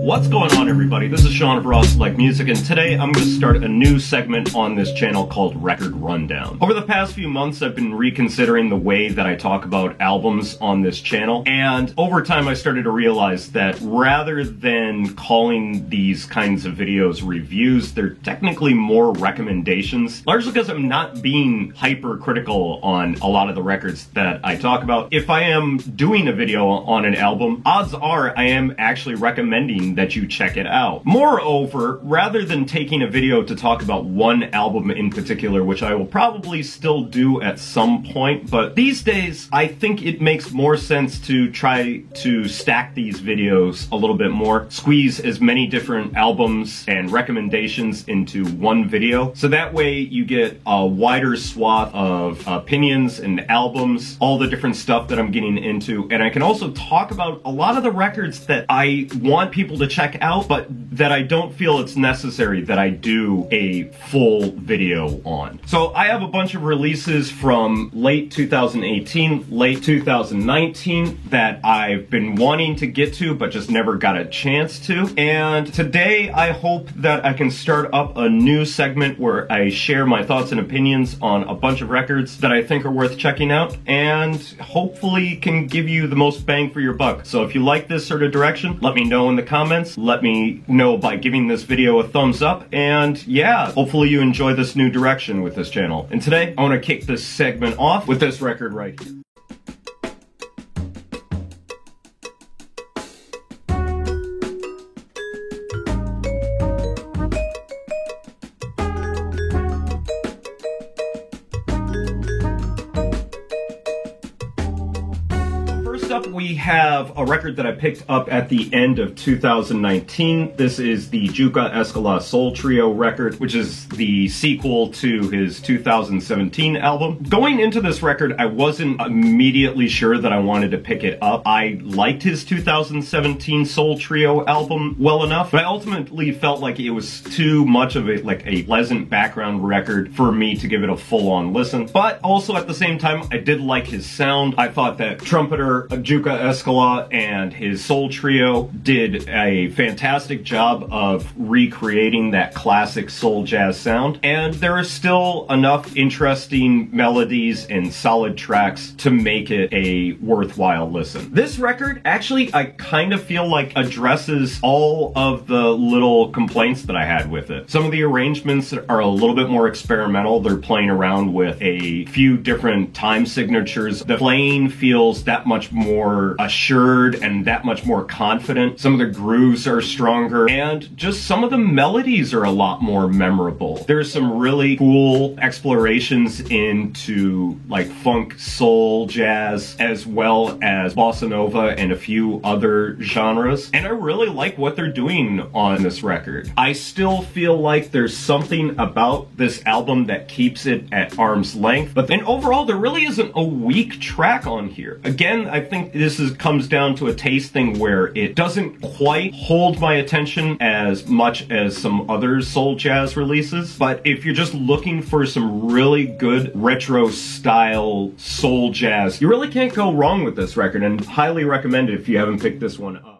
What's going on, everybody? This is Sean of Raw Select Music, and today I'm going to start a new segment on this channel called Record Rundown. Over the past few months, I've been reconsidering the way that I talk about albums on this channel, and over time I started to realize that rather than calling these kinds of videos reviews, they're technically more recommendations, largely because I'm not being hypercritical on a lot of the records that I talk about. If I am doing a video on an album, odds are I am actually recommending that you check it out. Moreover, rather than taking a video to talk about one album in particular, which I will probably still do at some point, but these days I think it makes more sense to try to stack these videos a little bit more, squeeze as many different albums and recommendations into one video, so that way you get a wider swath of opinions and albums, all the different stuff that I'm getting into, and I can also talk about a lot of the records that I want people to check out, but that I don't feel it's necessary that I do a full video on. So I have a bunch of releases from late 2018, late 2019 that I've been wanting to get to but just never got a chance to. And today I hope that I can start up a new segment where I share my thoughts and opinions on a bunch of records that I think are worth checking out, and hopefully can give you the most bang for your buck. So if you like this sort of direction, let me know in the comments. Let me know by giving this video a thumbs up, and yeah, hopefully you enjoy this new direction with this channel. And today, I want to kick this segment off with this record right here. Up, we have a record that I picked up at the end of 2019. This is the Juka Escala Soul Trio record, which is the sequel to his 2017 album. Going into this record, I wasn't immediately sure that I wanted to pick it up. I liked his 2017 Soul Trio album well enough, but I ultimately felt like it was too much of a pleasant background record for me to give it a full-on listen. But also at the same time, I did like his sound. I thought that trumpeter Juka Escala and his Soul Trio did a fantastic job of recreating that classic soul jazz sound, and there are still enough interesting melodies and solid tracks to make it a worthwhile listen. This record, actually, I kind of feel like addresses all of the little complaints that I had with it. Some of the arrangements are a little bit more experimental. They're playing around with a few different time signatures. The playing feels that much more assured and that much more confident. Some of the grooves are stronger, and just some of the melodies are a lot more memorable. There's some really cool explorations into like funk, soul, jazz, as well as bossa nova and a few other genres, and I really like what they're doing on this record. I still feel like there's something about this album that keeps it at arm's length, but then overall there really isn't a weak track on here. Again, I think this comes down to a taste thing where it doesn't quite hold my attention as much as some other soul jazz releases, but if you're just looking for some really good retro style soul jazz, you really can't go wrong with this record, and highly recommend it if you haven't picked this one up.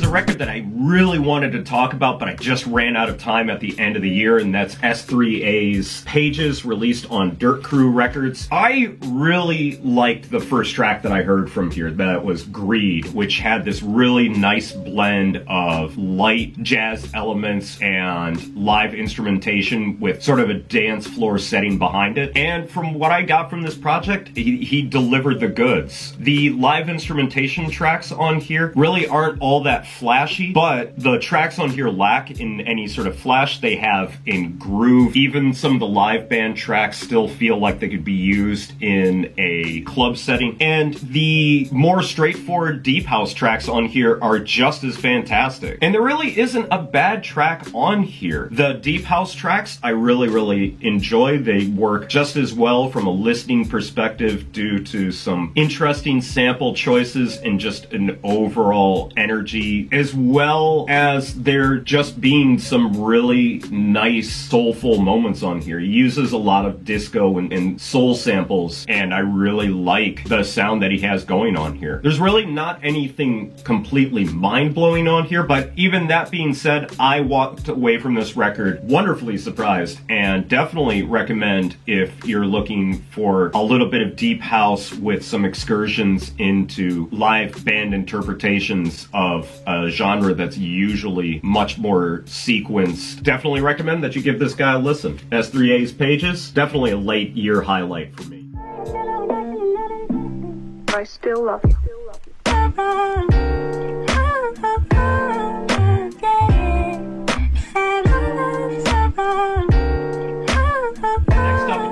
Record that I really wanted to talk about, but I just ran out of time at the end of the year, and that's S3A's Pages, released on Dirt Crew Records. I really liked the first track that I heard from here. That was Greed, which had this really nice blend of light jazz elements and live instrumentation with sort of a dance floor setting behind it. And from what I got from this project, he delivered the goods. The live instrumentation tracks on here really aren't all that flashy, but what the tracks on here lack in any sort of flash, they have in groove. Even some of the live band tracks still feel like they could be used in a club setting. And the more straightforward deep house tracks on here are just as fantastic. And there really isn't a bad track on here. The deep house tracks I really enjoy. They work just as well from a listening perspective due to some interesting sample choices and just an overall energy, as well as there just being some really nice soulful moments on here. He uses a lot of disco and soul samples, and I really like the sound that he has going on here. There's really not anything completely mind-blowing on here, but even that being said, I walked away from this record wonderfully surprised, and definitely recommend if you're looking for a little bit of deep house with some excursions into live band interpretations of a genre that's usually much more sequenced. Definitely recommend that you give this guy a listen. S3A's Pages, definitely a late year highlight for me. I still love you.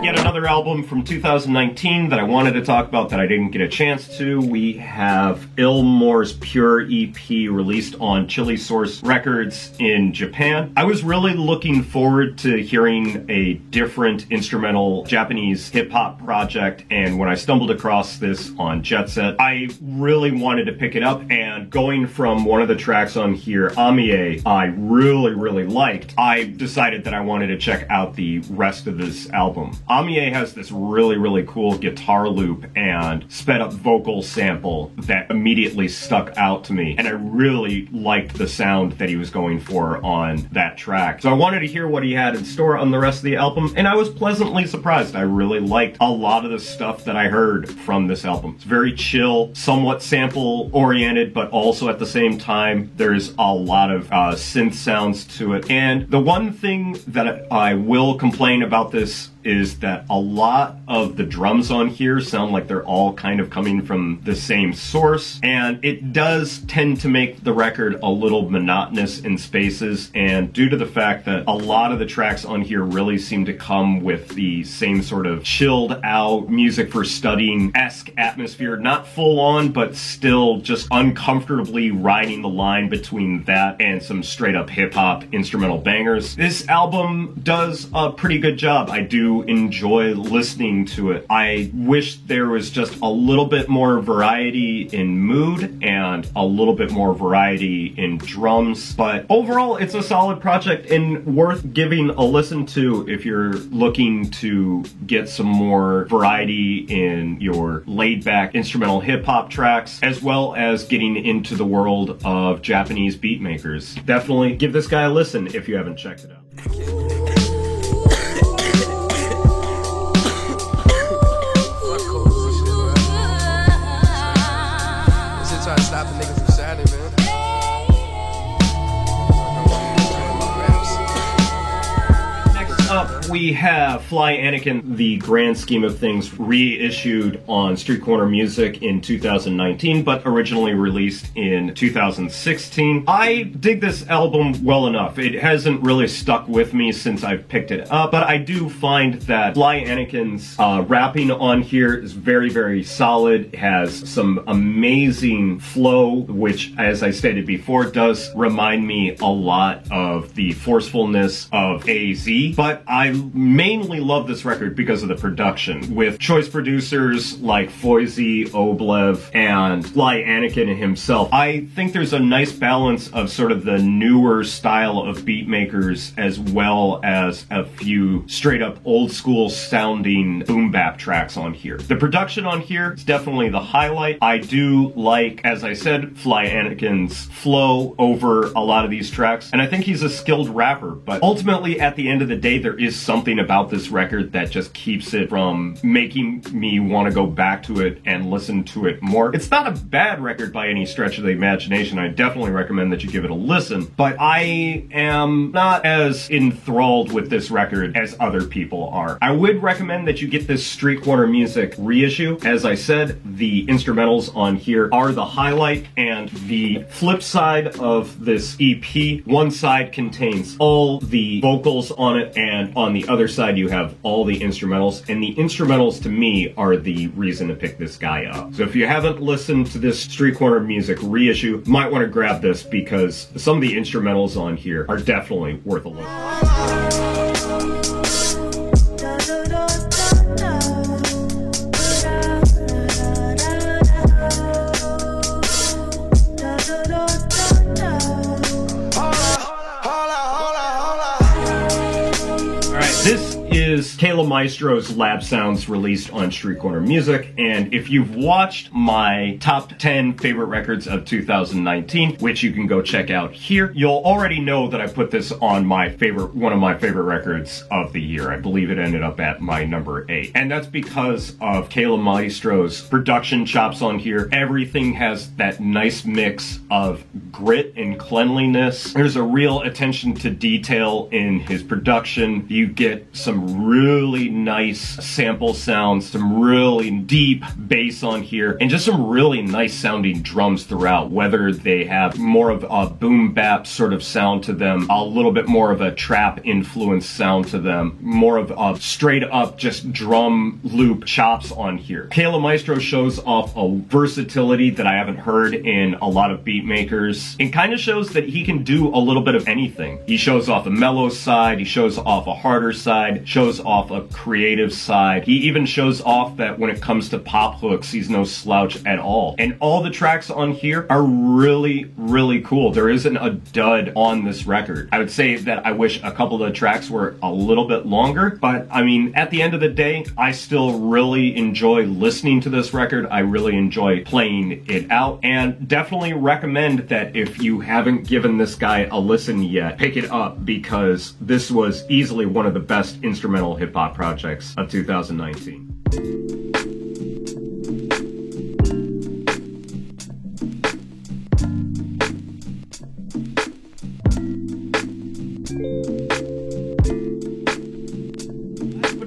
Yet another album from 2019 that I wanted to talk about that I didn't get a chance to. We have Illmore's Pure EP released on Chili Source Records in Japan. I was really looking forward to hearing a different instrumental Japanese hip-hop project, and when I stumbled across this on Jet Set, I really wanted to pick it up, and going from one of the tracks on here, Amie, I really liked, I decided that I wanted to check out the rest of this album. Amie has this really cool guitar loop and sped up vocal sample that immediately stuck out to me, and I really liked the sound that he was going for on that track. So I wanted to hear what he had in store on the rest of the album, and I was pleasantly surprised. I really liked a lot of the stuff that I heard from this album. It's very chill, somewhat sample oriented, but also at the same time there's a lot of synth sounds to it. And the one thing that I will complain about this is that a lot of the drums on here sound like they're all kind of coming from the same source, and it does tend to make the record a little monotonous in spaces, and due to the fact that a lot of the tracks on here really seem to come with the same sort of chilled out music for studying-esque atmosphere, not full on, but still just uncomfortably riding the line between that and some straight up hip-hop instrumental bangers. This album does a pretty good job. I do enjoy listening to it. I wish there was just a little bit more variety in mood and a little bit more variety in drums, but overall it's a solid project and worth giving a listen to if you're looking to get some more variety in your laid-back instrumental hip-hop tracks, as well as getting into the world of Japanese beat makers. Definitely give this guy a listen if you haven't checked it out. We have Fly Anakin, the grand scheme of things, reissued on Street Corner Music in 2019, but originally released in 2016. I dig this album well enough. It hasn't really stuck with me since I've picked it up, but I do find that Fly Anakin's rapping on here is very solid. It has some amazing flow, which, as I stated before, does remind me a lot of the forcefulness of AZ, but I mainly love this record because of the production, with choice producers like Foisy, Oblev, and Fly Anakin himself. I think there's a nice balance of sort of the newer style of beat makers, as well as a few straight up old school sounding boom bap tracks on here. The production on here is definitely the highlight. I do like, as I said, Fly Anakin's flow over a lot of these tracks, and I think he's a skilled rapper, but ultimately at the end of the day there is something about this record that just keeps it from making me want to go back to it and listen to it more. It's not a bad record by any stretch of the imagination. I definitely recommend that you give it a listen, but I am not as enthralled with this record as other people are. I would recommend that you get this Street Corner Music reissue. As I said, the instrumentals on here are the highlight, and the flip side of this EP, one side contains all the vocals on it, and on the other side you have all the instrumentals, and the instrumentals to me are the reason to pick this guy up. So if you haven't listened to this Street Corner Music reissue, you might want to grab this because some of the instrumentals on here are definitely worth a listen. This is Kayla Maestro's Lab Sounds released on Street Corner Music, and if you've watched my top 10 favorite records of 2019, which you can go check out here, you'll already know that I put this on one of my favorite records of the year. I believe it ended up at my number 8. And that's because of Kayla Maestro's production chops on here. Everything has that nice mix of grit and cleanliness. There's a real attention to detail in his production. You get some really nice sample sounds, some really deep bass on here, and just some really nice sounding drums throughout, whether they have more of a boom bap sort of sound to them, a little bit more of a trap influence sound to them, more of a straight up just drum loop chops on here. Kayla Maestro shows off a versatility that I haven't heard in a lot of beat makers. It kind of shows that he can do a little bit of anything. He shows off a mellow side, he shows off a harder side, shows off a creative side. He even shows off that when it comes to pop hooks, he's no slouch at all. And all the tracks on here are really, really cool. There isn't a dud on this record. I would say that I wish a couple of the tracks were a little bit longer, but I mean, at the end of the day, I still really enjoy listening to this record. I really enjoy playing it out, and definitely recommend that if you haven't given this guy a listen yet, pick it up, because this was easily one of the best instrumental hip-hop projects of 2019.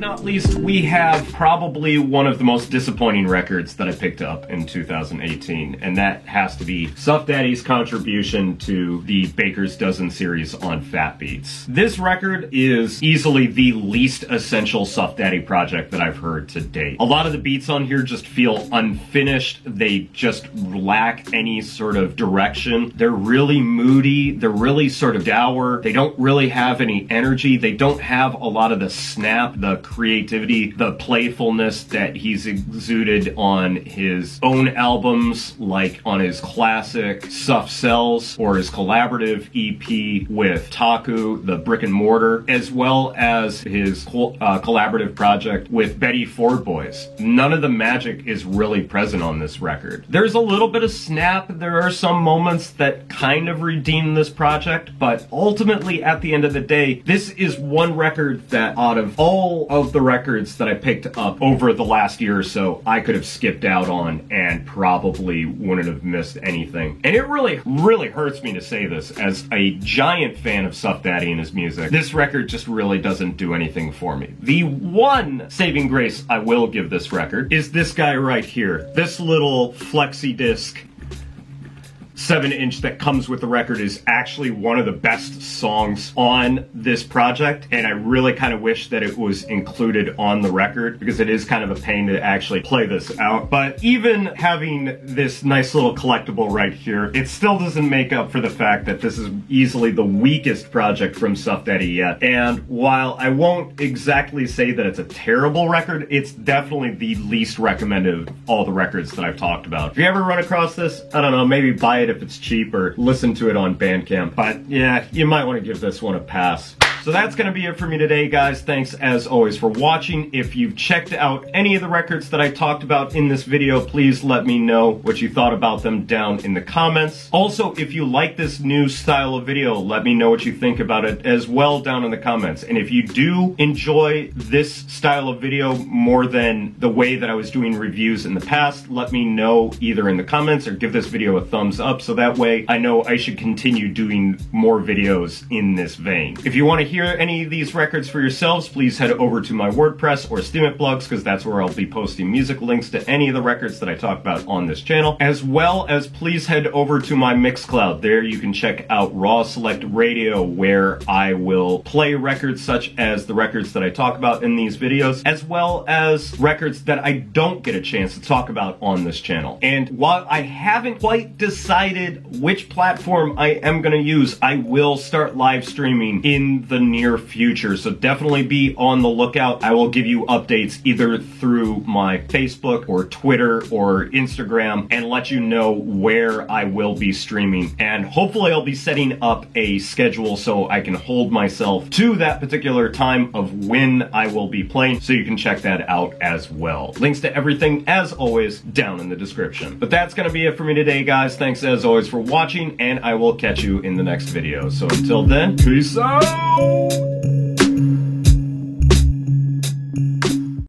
Not least, we have probably one of the most disappointing records that I picked up in 2018, and that has to be Suff Daddy's contribution to the Baker's Dozen series on Fat Beats. This record is easily the least essential Suff Daddy project that I've heard to date. A lot of the beats on here just feel unfinished. They just lack any sort of direction. They're really moody. They're really sort of dour. They don't really have any energy. They don't have a lot of the snap, the creativity, the playfulness that he's exuded on his own albums, like on his classic Suff Sells or his collaborative EP with Taku, the Brick and Mortar, as well as his collaborative project with Betty Ford Boys. None of the magic is really present on this record. There's a little bit of snap. There are some moments that kind of redeem this project, but ultimately, at the end of the day, this is one record that out of all of the records that I picked up over the last year or so, I could have skipped out on and probably wouldn't have missed anything. And it really, really hurts me to say this as a giant fan of Suff Daddy and his music. This record just really doesn't do anything for me. The one saving grace I will give this record is this guy right here. This little flexi disc 7-inch that comes with the record is actually one of the best songs on this project, and I really kind of wish that it was included on the record because it is kind of a pain to actually play this out. But even having this nice little collectible right here, it still doesn't make up for the fact that this is easily the weakest project from Suff Daddy yet. And while I won't exactly say that it's a terrible record, it's definitely the least recommended of all the records that I've talked about. If you ever run across this, I don't know, maybe buy it if it's cheap or listen to it on Bandcamp. But yeah, you might want to give this one a pass. So that's going to be it for me today, guys. Thanks as always for watching. If you've checked out any of the records that I talked about in this video, please let me know what you thought about them down in the comments. Also, if you like this new style of video, let me know what you think about it as well down in the comments. And if you do enjoy this style of video more than the way that I was doing reviews in the past, let me know either in the comments or give this video a thumbs up so that way I know I should continue doing more videos in this vein. If you want to hear any of these records for yourselves, please head over to my WordPress or Steemit blogs, because that's where I'll be posting music links to any of the records that I talk about on this channel, as well as please head over to my Mixcloud. There you can check out Raw Select Radio, where I will play records such as the records that I talk about in these videos, as well as records that I don't get a chance to talk about on this channel. And while I haven't quite decided which platform I am going to use, I will start live streaming in the near future, so definitely be on the lookout. I will give you updates either through my Facebook or Twitter or Instagram and let you know where I will be streaming, and hopefully I'll be setting up a schedule so I can hold myself to that particular time of when I will be playing, so you can check that out as well. Links to everything, as always, down in the description. But that's going to be it for me today, guys. Thanks as always for watching, and I will catch you in the next video. So until then, peace out!